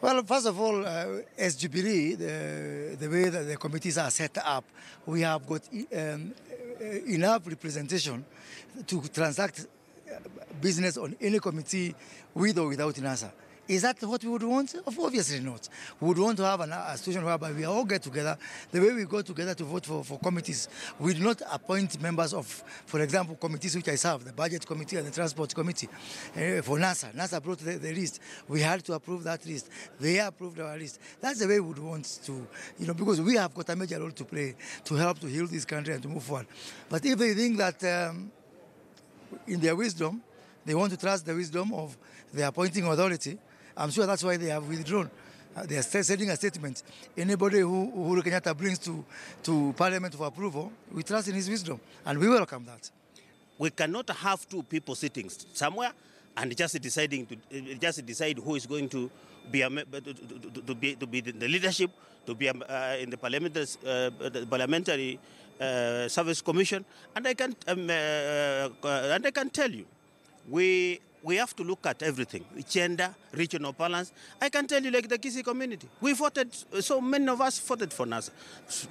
Well, first of all, as Jubilee, the way that the committees are set up, we have got enough representation to transact business on any committee with or without NASA. Is that what we would want? Obviously not. We would want to have a situation whereby we all get together. The way we go together to vote for committees, we do not appoint members of, for example, committees which I serve, the Budget Committee and the Transport Committee. For NASA, NASA brought the list. We had to approve that list. They approved our list. That's the way we would want to, because we have got a major role to play to help to heal this country and to move forward. But if they think that in their wisdom, they want to trust the wisdom of the appointing authority, I'm sure that's why they have withdrawn. They are sending a statement. Anybody who Uhuru Kenyatta brings to Parliament for approval, we trust in his wisdom, and we welcome that. We cannot have two people sitting somewhere and just decide who is going to be the leadership, to be in the Parliamentary Service Commission. And I can tell you, we have to look at everything, gender, regional balance. I can tell you, like the Kisii community, we voted, so many of us voted for NASA.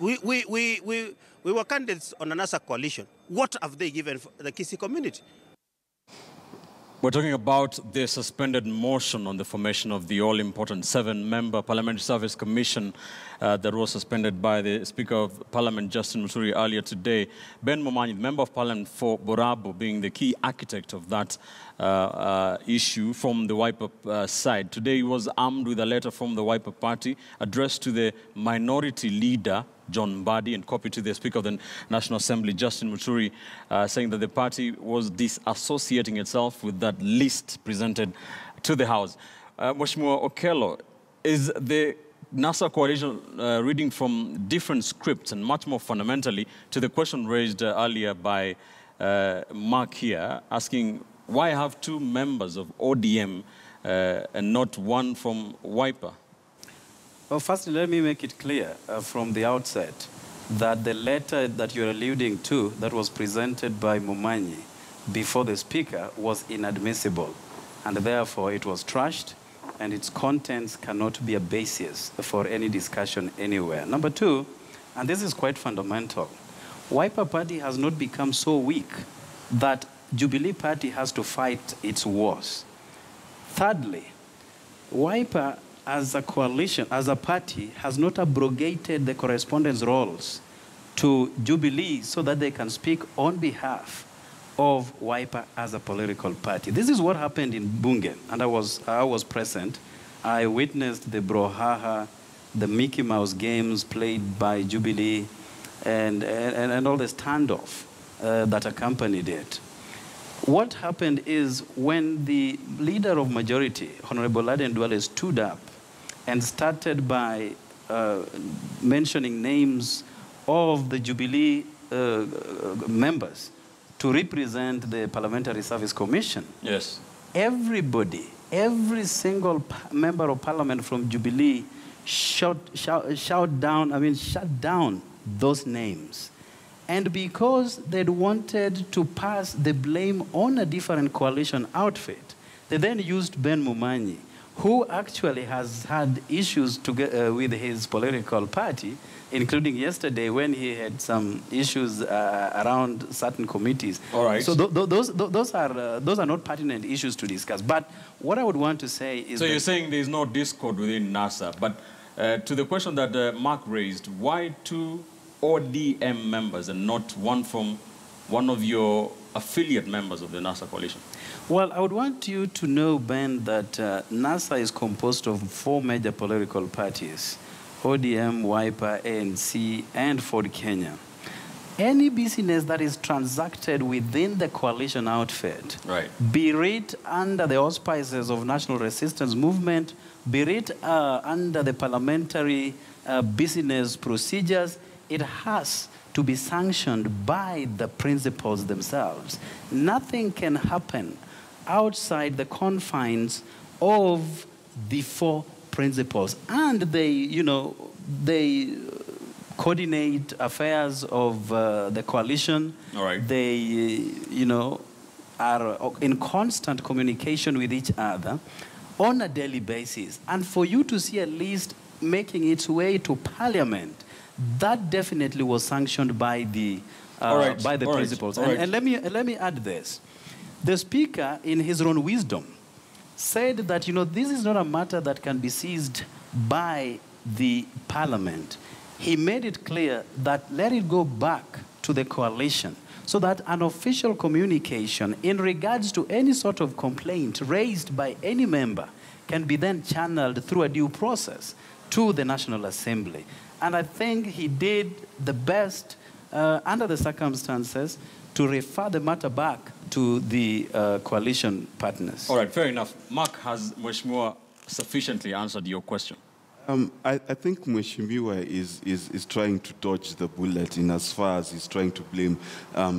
We were candidates on a NASA coalition. What have they given for the Kisii community? We're talking about the suspended motion on the formation of the all-important 7-member Parliamentary Service Commission that was suspended by the Speaker of Parliament, Justin Muturi, earlier today. Ben Momanyi, Member of Parliament for Borabo, being the key architect of that issue from the Wiper side. Today he was armed with a letter from the Wiper Party addressed to the minority leader, John Mbadi, and copied to the Speaker of the National Assembly, Justin Muturi, saying that the party was disassociating itself with that list presented to the House. Mheshimiwa Okello, is the NASA coalition reading from different scripts and much more fundamentally to the question raised earlier by Mark here, asking why have 2 members of ODM and not one from Wiper? Well, firstly, let me make it clear from the outset that the letter that you're alluding to that was presented by Momanyi before the Speaker was inadmissible, and therefore it was trashed, and its contents cannot be a basis for any discussion anywhere. Number 2, and this is quite fundamental, Wiper Party has not become so weak that Jubilee Party has to fight its wars. Thirdly, Wiper as a coalition, as a party, has not abrogated the correspondence roles to Jubilee so that they can speak on behalf of Wiper as a political party. This is what happened in Bunge, and I was present. I witnessed the brouhaha, the Mickey Mouse games played by Jubilee, and all the standoff that accompanied it. What happened is when the leader of majority, Honorable Aden Duale, stood up and started by mentioning names of the Jubilee members to represent the Parliamentary Service Commission. Yes. Everybody, every single member of Parliament from Jubilee shut down those names. And because they'd wanted to pass the blame on a different coalition outfit, they then used Ben Momanyi, who actually has had issues with his political party, including yesterday when he had some issues around certain committees. All right. So those are not pertinent issues to discuss. But what I would want to say is... So you're saying there's no discord within NASA. But to the question that Mark raised, why 2 ODM members and not one from one of your affiliate members of the NASA coalition? Well, I would want you to know, Ben, that NASA is composed of 4 major political parties: ODM, Wiper, ANC, and Ford Kenya. Any business that is transacted within the coalition outfit, right, be it under the auspices of National Resistance Movement, be it under the parliamentary business procedures, it has to be sanctioned by the principals themselves. Nothing can happen outside the confines of the 4 principles. And they coordinate affairs of the coalition. All right. They, are in constant communication with each other. on a daily basis, and for you to see a list making its way to Parliament, that definitely was sanctioned by the principals. And let me add this. The Speaker, in his own wisdom, said that, this is not a matter that can be seized by the Parliament. He made it clear that let it go back to the coalition so that an official communication in regards to any sort of complaint raised by any member can be then channeled through a due process to the National Assembly. And I think he did the best under the circumstances to refer the matter back to the coalition partners. All right, fair enough. Mark, has Mheshimiwa sufficiently answered your question? I think Mheshimiwa is trying to dodge the bullet in as far as he's trying to blame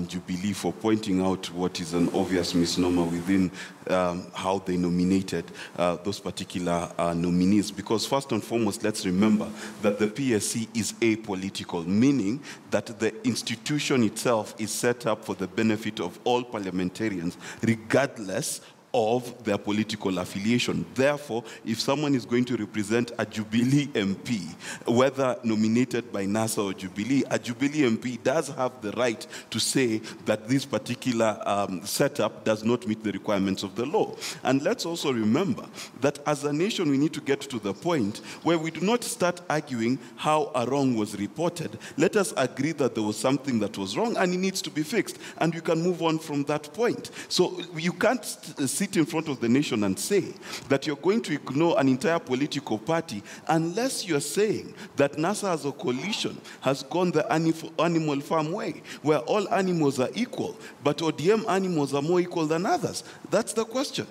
Jubilee for pointing out what is an obvious misnomer within how they nominated those particular nominees. Because first and foremost, let's remember that the PSC is apolitical, meaning that the institution itself is set up for the benefit of all parliamentarians, regardless of their political affiliation. Therefore, if someone is going to represent a Jubilee MP, whether nominated by NASA or Jubilee, a Jubilee MP does have the right to say that this particular setup does not meet the requirements of the law. And let's also remember that as a nation, we need to get to the point where we do not start arguing how a wrong was reported. Let us agree that there was something that was wrong and it needs to be fixed, and you can move on from that point. So you can't sit in front of the nation and say that you're going to ignore an entire political party unless you're saying that NASA as a coalition has gone the animal farm way, where all animals are equal, but ODM animals are more equal than others. That's the question.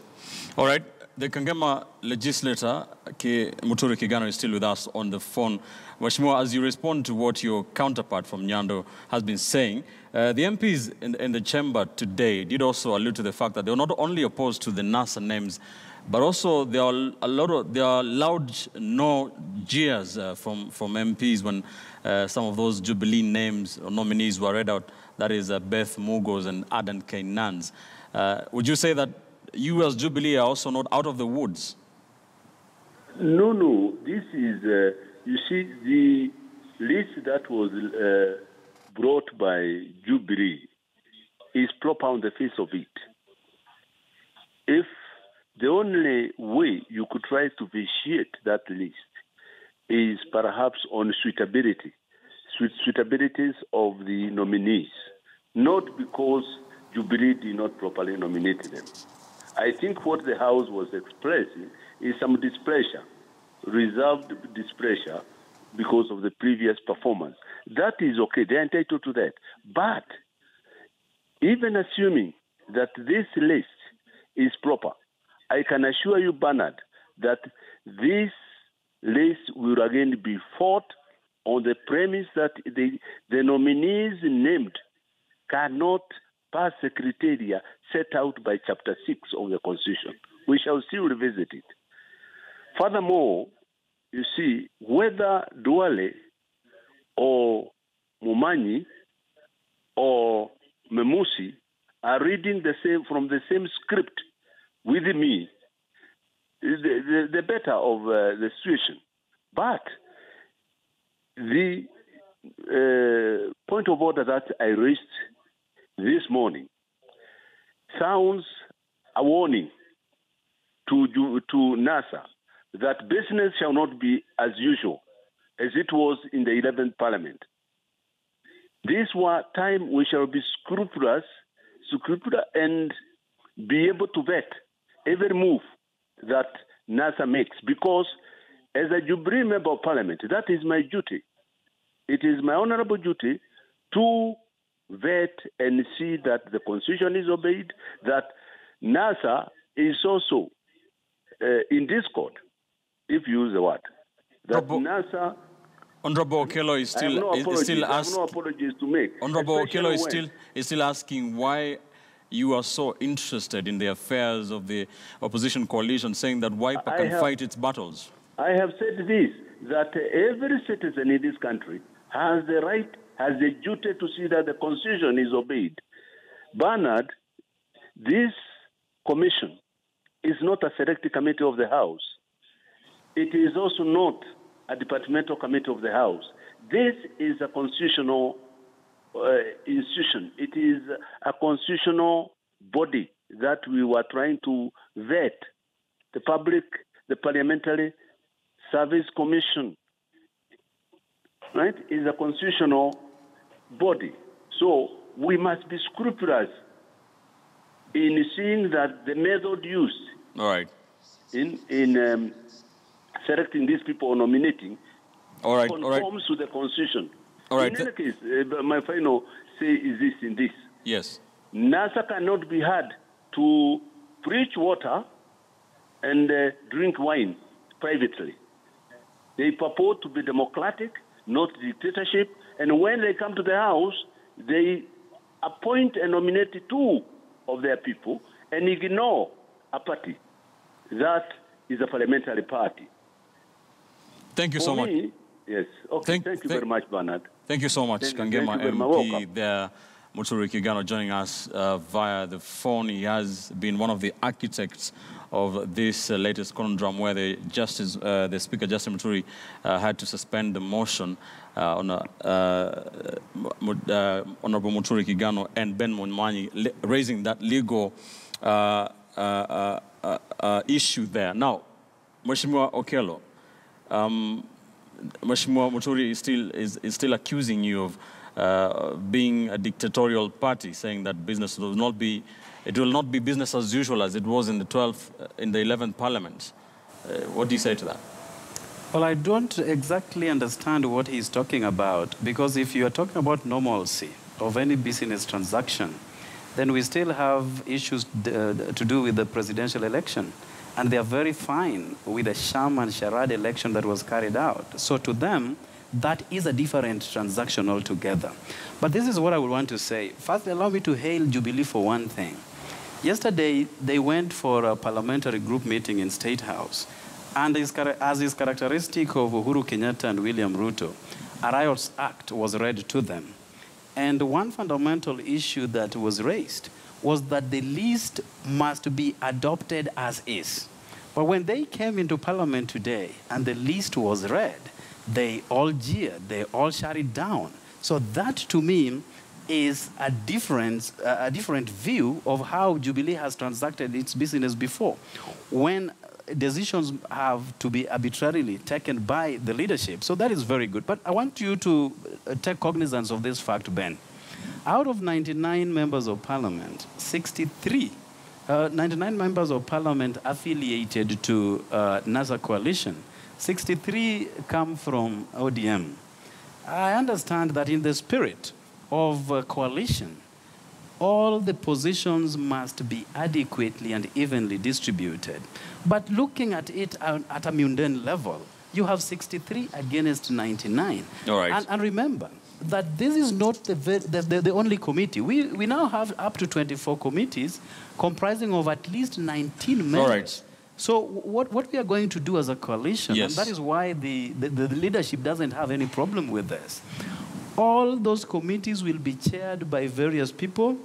All right. The Kangema legislator, Muturi Kigano, is still with us on the phone. Mheshimiwa, as you respond to what your counterpart from Nyando has been saying, the MPs in the chamber today did also allude to the fact that they were not only opposed to the NASA names, but also there are loud no jeers from MPs when some of those Jubilee names or nominees were read out. That is Beth Mugos and Adan Kainans. Would you say that you as Jubilee are also not out of the woods? No. This is, you see, the list that was brought by Jubilee is proper on the face of it. If the only way you could try to vitiate that list is perhaps on suitabilities of the nominees, not because Jubilee did not properly nominate them. I think what the House was expressing is some displeasure, reserved displeasure, because of the previous performance. That is okay, they're entitled to that. But even assuming that this list is proper, I can assure you, Bernard, that this list will again be fought on the premise that the nominees named cannot pass the criteria set out by Chapter 6 of the Constitution. We shall still revisit it. Furthermore, you see, whether Duale or Mumanyi or Memusi are reading from the same script with me, the better of the situation. But the point of order that I raised this morning sounds a warning to NASA that business shall not be as usual as it was in the 11th Parliament. This time we shall be scrupulous and be able to vet every move that NASA makes, because as a Jubilee member of Parliament, that is my duty. It is my honorable duty to vet and see that the Constitution is obeyed, that NASA is also in discord, if you use the word. That NASA... Honorable Okello is still asking. I have no apologies to make. Honorable Okello is still asking why you are so interested in the affairs of the opposition coalition, saying that WIPA can fight its battles. I have said this, that every citizen in this country has the right, has the duty to see that the Constitution is obeyed. Bernard, this commission is not a select committee of the House. It is also not a departmental committee of the House. This is a constitutional institution. It is a constitutional body that we were trying to vet. The Parliamentary Service Commission, right, is a constitutional body. So we must be scrupulous in seeing that the method used in selecting these people or nominating conforms to the Constitution. In any case, my final say is this in this. Yes. NASA cannot be had to preach water and drink wine privately. They purport to be democratic, not dictatorship, and when they come to the House, they appoint and nominate two of their people and ignore a party that is a parliamentary party. Thank you so much. Yes. Okay. Thank you very much, Bernard. Thank you so much, Kangema MP there. Muturi Kigano joining us via the phone. He has been one of the architects of this latest conundrum where the Speaker, Justin Muturi, had to suspend the motion on Honorable Muturi Kigano and Ben Momanyi, raising that legal issue there. Now, Mheshimiwa Okello, Mheshimiwa Muturi is still accusing you of being a dictatorial party, saying that business will not be business as usual as it was in the 11th Parliament. What do you say to that? Well, I don't exactly understand what he's talking about, because if you are talking about normalcy of any business transaction, then we still have issues to do with the presidential election. And they are very fine with the sham and charade election that was carried out. So to them, that is a different transaction altogether. But this is what I would want to say. First, allow me to hail Jubilee for one thing. Yesterday, they went for a parliamentary group meeting in State House. And as is characteristic of Uhuru Kenyatta and William Ruto, a Riots Act was read to them. And one fundamental issue that was raised was that the list must be adopted as is. But when they came into Parliament today and the list was read, they all jeered, they all shut it down. So that, to me, is a different view of how Jubilee has transacted its business before. When decisions have to be arbitrarily taken by the leadership. So that is very good. But I want you to take cognizance of this fact, Ben. Out of 99 members of Parliament, 99 members of Parliament affiliated to NASA coalition, 63 come from ODM. I understand that in the spirit of coalition, all the positions must be adequately and evenly distributed. But looking at it at a mundane level, you have 63 against 99. All right. And remember that this is not the only committee. We now have up to 24 committees comprising of at least 19 members. All right. So what we are going to do as a coalition, yes, and that is why the leadership doesn't have any problem with this. All those committees will be chaired by various people,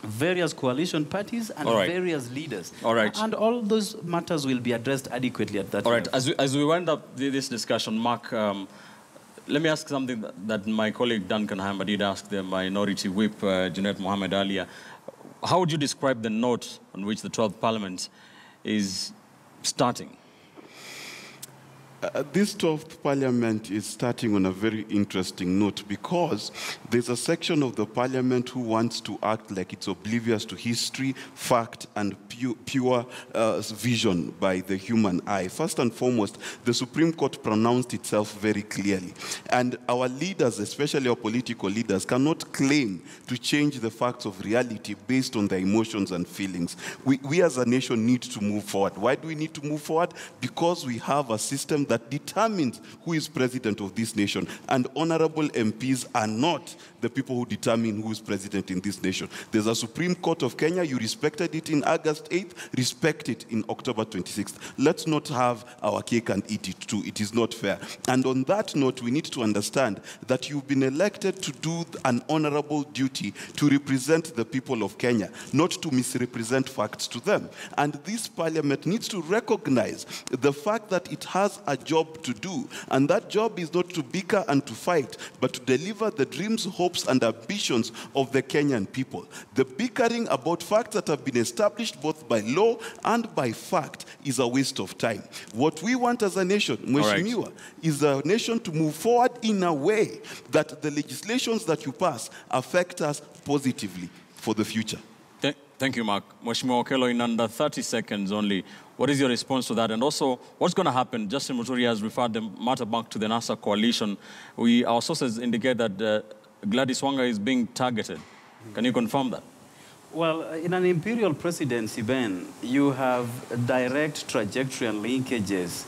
various coalition parties, and various leaders. All right. And all those matters will be addressed adequately at that time. All right. As we wind up this discussion, Mark, let me ask something that my colleague Duncan Hamba did ask the Minority Whip, Junaid Mohammed, earlier. How would you describe the note on which the 12th Parliament is starting? This 12th Parliament is starting on a very interesting note because there's a section of the Parliament who wants to act like it's oblivious to history, fact, and pure vision by the human eye. First and foremost, the Supreme Court pronounced itself very clearly. And our leaders, especially our political leaders, cannot claim to change the facts of reality based on their emotions and feelings. We as a nation need to move forward. Why do we need to move forward? Because we have a system that determines who is president of this nation. And honorable MPs are not the people who determine who is president in this nation. There's a Supreme Court of Kenya. You respected it in August 8th. Respect it in October 26th. Let's not have our cake and eat it too. It is not fair. And on that note, we need to understand that you've been elected to do an honorable duty to represent the people of Kenya, not to misrepresent facts to them. And this parliament needs to recognize the fact that it has a job to do. And that job is not to bicker and to fight, but to deliver the dreams, hopes, and ambitions of the Kenyan people. The bickering about facts that have been established both by law and by fact is a waste of time. What we want as a nation, Mheshimiwa, is a nation to move forward in a way that the legislations that you pass affect us positively for the future. Thank you, Mark. Mheshimiwa Okello, in under 30 seconds only, what is your response to that? And also, what's going to happen? Justin Muturi has referred the matter back to the NASA coalition. Our sources indicate that Gladys Wanga is being targeted. Can you confirm that? Well, in an imperial presidency, Ben, you have direct trajectory and linkages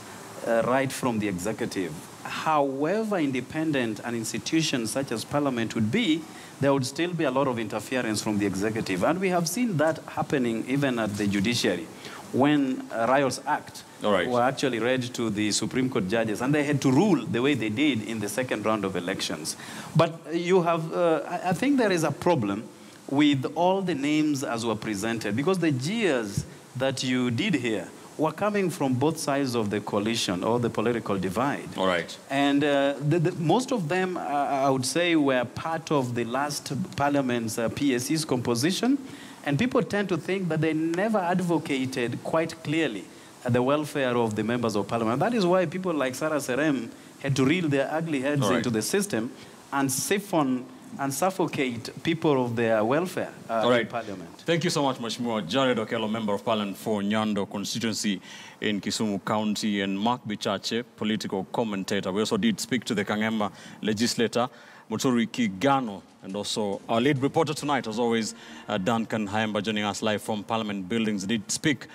right from the executive. However independent an institution such as Parliament would be, there would still be a lot of interference from the executive. And we have seen that happening even at the judiciary, when Riot's Act were actually read to the Supreme Court judges, and they had to rule the way they did in the second round of elections. But you have, I think there is a problem with all the names as were presented, because the jeers that you did here were coming from both sides of the coalition or the political divide. All right. And most of them, I would say, were part of the last Parliament's PSC's composition. And people tend to think that they never advocated quite clearly the welfare of the members of Parliament. That is why people like Sarah Serem had to reel their ugly heads into the system and siphon and suffocate people of their welfare in Parliament. Thank you so much, Mheshimiwa Jared Okello, Member of Parliament for Nyando constituency in Kisumu County, and Mark Bichache, political commentator. We also did speak to the Kangema legislator, Muturi Kigano, and also our lead reporter tonight, as always, Duncan Haemba, joining us live from Parliament buildings, did speak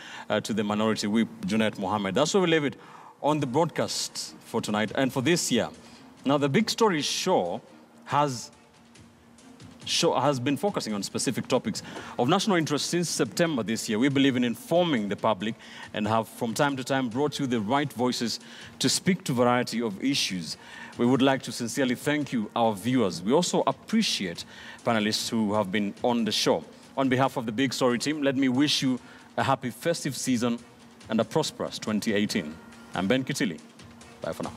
to the minority whip, Junet Mohammed. That's where we leave it on the broadcast for tonight and for this year. Now, the Big Story show has been focusing on specific topics of national interest since September this year. We believe in informing the public and have from time to time brought you the right voices to speak to a variety of issues. We would like to sincerely thank you, our viewers. We also appreciate panelists who have been on the show. On behalf of the Big Story team, let me wish you a happy festive season and a prosperous 2018. I'm Ben Kitili. Bye for now.